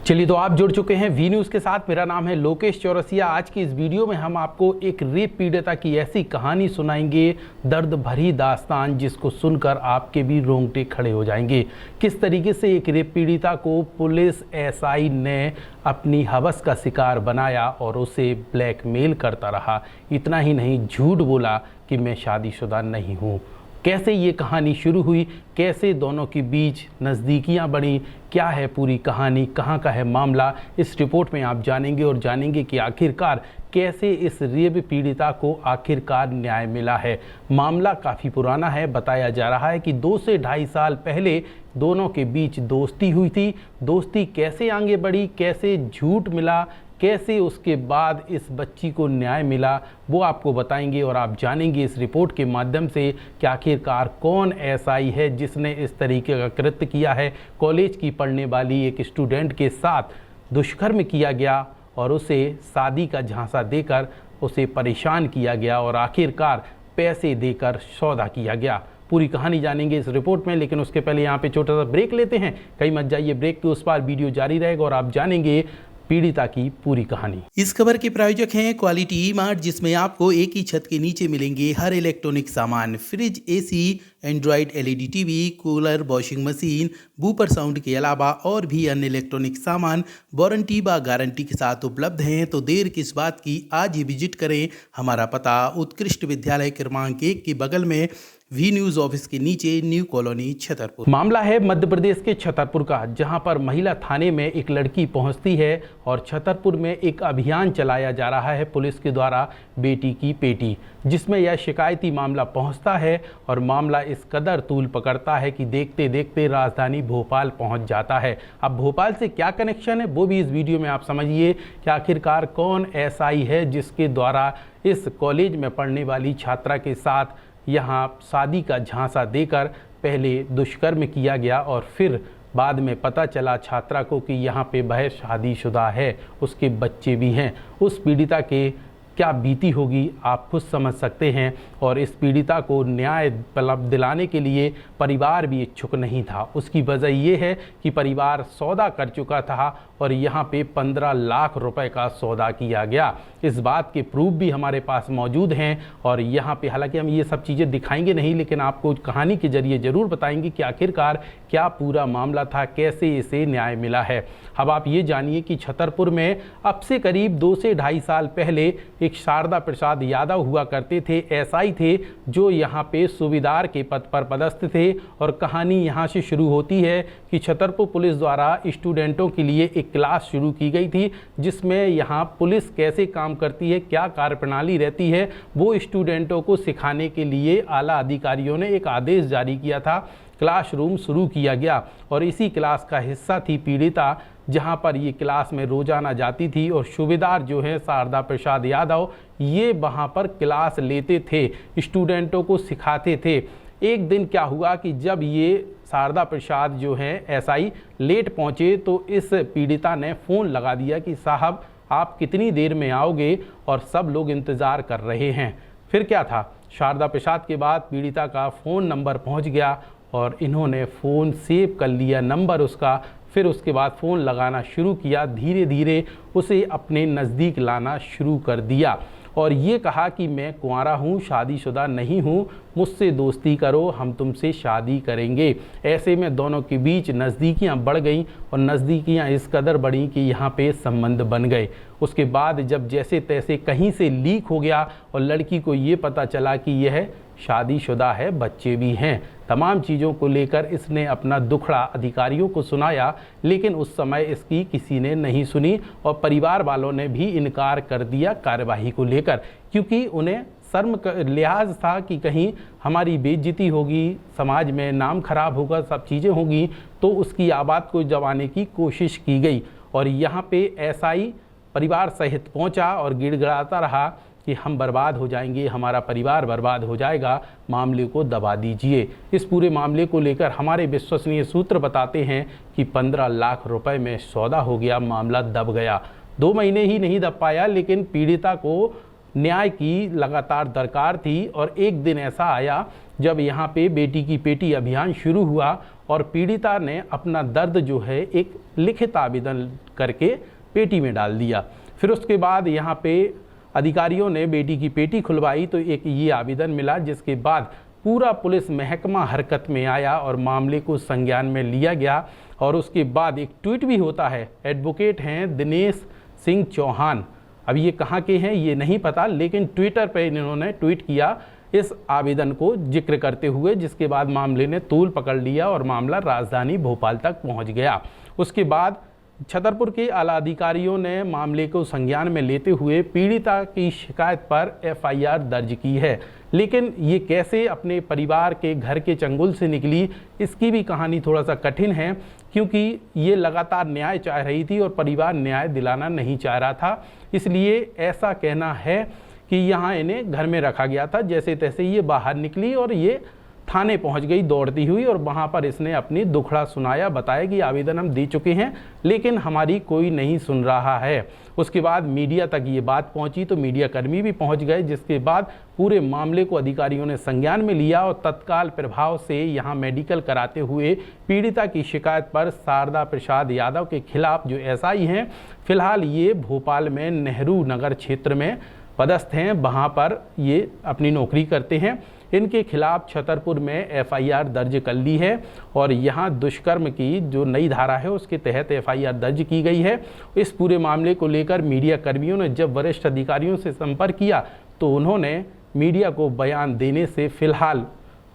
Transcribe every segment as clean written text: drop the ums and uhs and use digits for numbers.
चलिए, तो आप जुड़ चुके हैं वी न्यूज़ के साथ। मेरा नाम है लोकेश चौरसिया। आज की इस वीडियो में हम आपको एक रेप पीड़िता की ऐसी कहानी सुनाएंगे, दर्द भरी दास्तान जिसको सुनकर आपके भी रोंगटे खड़े हो जाएंगे। किस तरीके से एक रेप पीड़िता को पुलिस एसआई ने अपनी हवस का शिकार बनाया और उसे ब्लैकमेल करता रहा। इतना ही नहीं, झूठ बोला कि मैं शादीशुदा नहीं हूँ। कैसे ये कहानी शुरू हुई, कैसे दोनों के बीच नज़दीकियाँ बढ़ी, क्या है पूरी कहानी, कहाँ का है मामला, इस रिपोर्ट में आप जानेंगे। और जानेंगे कि आखिरकार कैसे इस रेप पीड़िता को आखिरकार न्याय मिला है। मामला काफ़ी पुराना है। बताया जा रहा है कि 2 से ढाई साल पहले दोनों के बीच दोस्ती हुई थी। दोस्ती कैसे आगे बढ़ी, कैसे झूठ मिला, कैसे उसके बाद इस बच्ची को न्याय मिला, वो आपको बताएंगे। और आप जानेंगे इस रिपोर्ट के माध्यम से कि आखिरकार कौन एसआई है जिसने इस तरीके का कृत्य किया है। कॉलेज की पढ़ने वाली एक स्टूडेंट के साथ दुष्कर्म किया गया और उसे शादी का झांसा देकर उसे परेशान किया गया और आखिरकार पैसे देकर सौदा किया गया। पूरी कहानी जानेंगे इस रिपोर्ट में, लेकिन उसके पहले यहाँ पे छोटा सा ब्रेक लेते हैं। कहीं मत जाइए, ब्रेक के उस पार वीडियो जारी रहेगा और आप जानेंगे पीड़िता की पूरी कहानी। इस खबर के प्रायोजक हैं क्वालिटी ई-मार्ट, जिसमें आपको एक ही छत के नीचे मिलेंगे हर इलेक्ट्रॉनिक सामान, fridge, AC, Android LED TV, cooler, washing machine, woofer sound के अलावा और भी अन्य इलेक्ट्रॉनिक सामान वारंटी व गारंटी के साथ उपलब्ध हैं। तो देर किस बात की, आज ही विजिट करें। हमारा पता उत्कृष्ट विद्यालय क्रमांक 1 के बगल में, वी न्यूज़ ऑफिस के नीचे, न्यू कॉलोनी, छतरपुर। मामला है मध्य प्रदेश के छतरपुर का, जहां पर महिला थाने में एक लड़की पहुंचती है और छतरपुर में एक अभियान चलाया जा रहा है पुलिस के द्वारा, बेटी की पेटी, जिसमें यह शिकायती मामला पहुंचता है और मामला इस कदर तूल पकड़ता है कि देखते देखते राजधानी भोपाल पहुंच जाता है। अब भोपाल से क्या कनेक्शन है वो भी इस वीडियो में आप समझिए कि आखिरकार कौन एसआई है जिसके द्वारा इस कॉलेज में पढ़ने वाली छात्रा के साथ यहाँ शादी का झांसा देकर पहले दुष्कर्म किया गया और फिर बाद में पता चला छात्रा को कि यहाँ पे वह शादीशुदा है, उसके बच्चे भी हैं। उस पीड़िता के क्या बीती होगी आप खुद समझ सकते हैं। और इस पीड़िता को न्याय दिलाने के लिए परिवार भी इच्छुक नहीं था। उसकी वजह ये है कि परिवार सौदा कर चुका था और यहाँ पे 15 लाख रुपए का सौदा किया गया। इस बात के प्रूफ भी हमारे पास मौजूद हैं और यहाँ पे हालांकि हम ये सब चीज़ें दिखाएंगे नहीं, लेकिन आपको कहानी के जरिए ज़रूर बताएंगे कि आखिरकार क्या पूरा मामला था, कैसे इसे न्याय मिला है। अब आप ये जानिए कि छतरपुर में अब से करीब 2 से ढाई साल पहले एक शारदा प्रसाद यादव हुआ करते थे, एसआई थे, जो यहाँ पे सूबेदार के पद पर पदस्थ थे। और कहानी यहाँ से शुरू होती है कि छतरपुर पुलिस द्वारा स्टूडेंटों के लिए एक क्लास शुरू की गई थी, जिसमें यहाँ पुलिस कैसे काम करती है, क्या कार्यप्रणाली रहती है, वो स्टूडेंटों को सिखाने के लिए आला अधिकारियों ने एक आदेश जारी किया था। क्लासरूम शुरू किया गया और इसी क्लास का हिस्सा थी पीड़िता, जहां पर ये क्लास में रोजाना जाती थी और सूबेदार जो है शारदा प्रसाद यादव, ये वहां पर क्लास लेते थे, स्टूडेंटों को सिखाते थे। एक दिन क्या हुआ कि जब ये शारदा प्रसाद जो हैं एसआई लेट पहुंचे तो इस पीड़िता ने फ़ोन लगा दिया कि साहब आप कितनी देर में आओगे, और सब लोग इंतज़ार कर रहे हैं। फिर क्या था, शारदा प्रसाद के बाद पीड़िता का फ़ोन नंबर पहुंच गया और इन्होंने फ़ोन सेव कर लिया नंबर उसका। फिर उसके बाद फ़ोन लगाना शुरू किया, धीरे धीरे उसे अपने नज़दीक लाना शुरू कर दिया और ये कहा कि मैं कुंवारा हूँ, शादीशुदा नहीं हूँ, मुझसे दोस्ती करो, हम तुमसे शादी करेंगे। ऐसे में दोनों के बीच नज़दीकियाँ बढ़ गईं और नज़दीकियाँ इस कदर बढ़ीं कि यहाँ पे संबंध बन गए। उसके बाद जब जैसे तैसे कहीं से लीक हो गया और लड़की को ये पता चला कि यह शादीशुदा है, बच्चे भी हैं, तमाम चीज़ों को लेकर इसने अपना दुखड़ा अधिकारियों को सुनाया, लेकिन उस समय इसकी किसी ने नहीं सुनी और परिवार वालों ने भी इनकार कर दिया कार्यवाही को लेकर, क्योंकि उन्हें शर्म का लिहाज था कि कहीं हमारी बेइज्जती होगी, समाज में नाम खराब होगा, सब चीज़ें होंगी। तो उसकी आवाज़ को दबाने की कोशिश की गई और यहाँ पे एसआई परिवार सहित पहुँचा और गिड़गिड़ाता रहा कि हम बर्बाद हो जाएंगे, हमारा परिवार बर्बाद हो जाएगा, मामले को दबा दीजिए। इस पूरे मामले को लेकर हमारे विश्वसनीय सूत्र बताते हैं कि 15 लाख रुपए में सौदा हो गया, मामला दब गया। 2 महीने ही नहीं दब पाया, लेकिन पीड़िता को न्याय की लगातार दरकार थी। और एक दिन ऐसा आया जब यहाँ पे बेटी की पेटी अभियान शुरू हुआ और पीड़िता ने अपना दर्द जो है एक लिखित आवेदन करके पेटी में डाल दिया। फिर उसके बाद यहाँ पे अधिकारियों ने बेटी की पेटी खुलवाई तो एक ये आवेदन मिला, जिसके बाद पूरा पुलिस महकमा हरकत में आया और मामले को संज्ञान में लिया गया। और उसके बाद एक ट्वीट भी होता है। एडवोकेट हैं दिनेश सिंह चौहान, अब ये कहाँ के हैं ये नहीं पता, लेकिन ट्विटर पे इन्होंने ट्वीट किया इस आवेदन को जिक्र करते हुए, जिसके बाद मामले ने तूल पकड़ लिया और मामला राजधानी भोपाल तक पहुंच गया। उसके बाद छतरपुर के आला अधिकारियों ने मामले को संज्ञान में लेते हुए पीड़िता की शिकायत पर एफआईआर दर्ज की है। लेकिन ये कैसे अपने परिवार के घर के चंगुल से निकली, इसकी भी कहानी थोड़ा सा कठिन है, क्योंकि ये लगातार न्याय चाह रही थी और परिवार न्याय दिलाना नहीं चाह रहा था। इसलिए ऐसा कहना है कि यहाँ इन्हें घर में रखा गया था। जैसे तैसे ये बाहर निकली और ये थाने पहुंच गई दौड़ती हुई और वहां पर इसने अपनी दुखड़ा सुनाया, बताया कि आवेदन हम दे चुके हैं लेकिन हमारी कोई नहीं सुन रहा है। उसके बाद मीडिया तक ये बात पहुंची तो मीडिया कर्मी भी पहुंच गए, जिसके बाद पूरे मामले को अधिकारियों ने संज्ञान में लिया और तत्काल प्रभाव से यहां मेडिकल कराते हुए पीड़िता की शिकायत पर शारदा प्रसाद यादव के खिलाफ जो एसआई हैं, फिलहाल ये भोपाल में नेहरू नगर क्षेत्र में पदस्थ हैं, वहाँ पर ये अपनी नौकरी करते हैं। इनके खिलाफ छतरपुर में एफआईआर दर्ज कर ली है और यहाँ दुष्कर्म की जो नई धारा है उसके तहत एफआईआर दर्ज की गई है। इस पूरे मामले को लेकर मीडिया कर्मियों ने जब वरिष्ठ अधिकारियों से संपर्क किया तो उन्होंने मीडिया को बयान देने से फिलहाल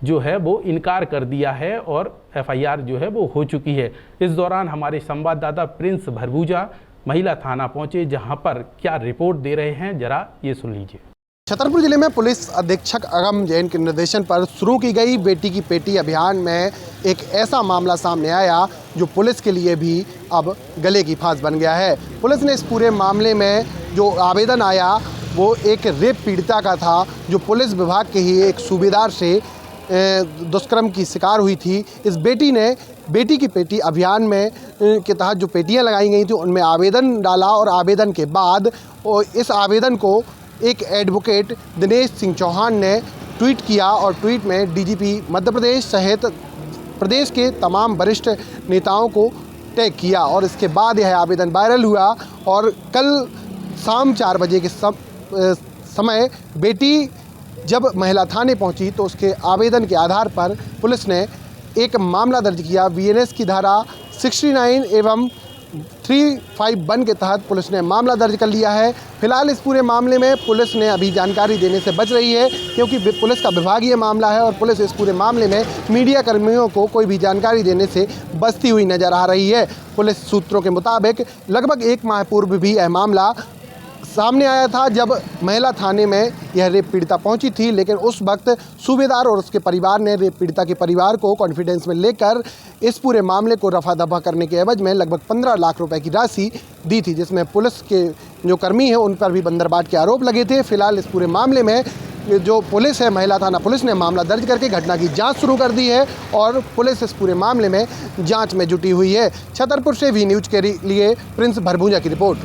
जो है वो इनकार कर दिया है और एफआईआर जो है वो हो चुकी है। इस दौरान हमारे संवाददाता प्रिंस भरभूजा महिला थाना पहुंचे, जहां पर क्या रिपोर्ट दे रहे हैं जरा ये सुन लीजिए। छतरपुर जिले में पुलिस अधीक्षक अगम जैन के निर्देशन पर शुरू की गई बेटी की पेटी अभियान में एक ऐसा मामला सामने आया जो पुलिस के लिए भी अब गले की फांस बन गया है। पुलिस ने इस पूरे मामले में जो आवेदन आया वो एक रेप पीड़िता का था, जो पुलिस विभाग के ही एक सूबेदार से दुष्कर्म की शिकार हुई थी। इस बेटी ने बेटी की पेटी अभियान में के तहत जो पेटियां लगाई गई थी उनमें आवेदन डाला और आवेदन के बाद इस आवेदन को एक एडवोकेट दिनेश सिंह चौहान ने ट्वीट किया और ट्वीट में डीजीपी मध्य प्रदेश सहित प्रदेश के तमाम वरिष्ठ नेताओं को टैग किया और इसके बाद यह आवेदन वायरल हुआ। और कल शाम 4 बजे के समय बेटी जब महिला थाने पहुंची तो उसके आवेदन के आधार पर पुलिस ने एक मामला दर्ज किया। बीएनएस की धारा 69 एवं 351 के तहत पुलिस ने मामला दर्ज कर लिया है। फिलहाल इस पूरे मामले में पुलिस ने अभी जानकारी देने से बच रही है, क्योंकि पुलिस का विभागीय मामला है और पुलिस इस पूरे मामले में मीडिया कर्मियों को कोई भी जानकारी देने से बचती हुई नजर आ रही है। पुलिस सूत्रों के मुताबिक लगभग 1 माह पूर्व भी यह मामला सामने आया था, जब महिला थाने में यह रेप पीड़िता पहुंची थी, लेकिन उस वक्त सूबेदार और उसके परिवार ने रेप पीड़िता के परिवार को कॉन्फिडेंस में लेकर इस पूरे मामले को रफा दफा करने के एवज में लगभग 15 लाख रुपए की राशि दी थी, जिसमें पुलिस के जो कर्मी हैं उन पर भी बंदरबाट के आरोप लगे थे। फिलहाल इस पूरे मामले में जो पुलिस है, महिला थाना पुलिस ने मामला दर्ज करके घटना की जांच शुरू कर दी है और पुलिस इस पूरे मामले में जांच में जुटी हुई है। छतरपुर से वी न्यूज़ के लिए प्रिंस भरभूजा की रिपोर्ट।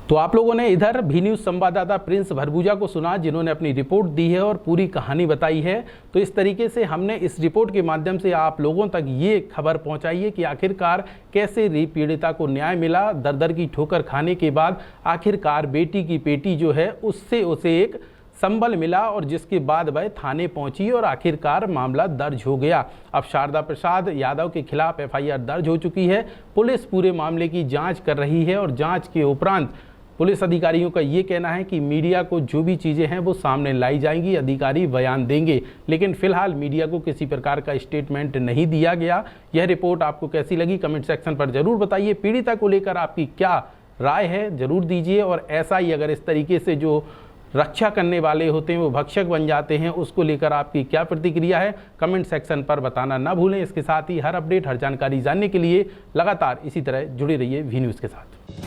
तो आप लोगों ने इधर भी न्यूज़ संवाददाता प्रिंस भरभूजा को सुना, जिन्होंने अपनी रिपोर्ट दी है और पूरी कहानी बताई है। तो इस तरीके से हमने इस रिपोर्ट के माध्यम से आप लोगों तक ये खबर पहुंचाई है कि आखिरकार कैसे रेप पीड़िता को न्याय मिला। दर दर की ठोकर खाने के बाद आखिरकार बेटी की पेटी जो है उससे उसे एक संबल मिला और जिसके बाद वह थाने पहुंची और आखिरकार मामला दर्ज हो गया। अब शारदा प्रसाद यादव के खिलाफ एफआईआर दर्ज हो चुकी है। पुलिस पूरे मामले की जांच कर रही है और जांच के उपरांत पुलिस अधिकारियों का ये कहना है कि मीडिया को जो भी चीज़ें हैं वो सामने लाई जाएंगी, अधिकारी बयान देंगे, लेकिन फिलहाल मीडिया को किसी प्रकार का स्टेटमेंट नहीं दिया गया। यह रिपोर्ट आपको कैसी लगी कमेंट सेक्शन पर ज़रूर बताइए। पीड़िता को लेकर आपकी क्या राय है ज़रूर दीजिए, और ऐसा ही अगर इस तरीके से जो रक्षा करने वाले होते हैं वो भक्षक बन जाते हैं, उसको लेकर आपकी क्या प्रतिक्रिया है कमेंट सेक्शन पर बताना ना भूलें। इसके साथ ही हर अपडेट हर जानकारी जानने के लिए लगातार इसी तरह जुड़े रहिए वी न्यूज़ के साथ।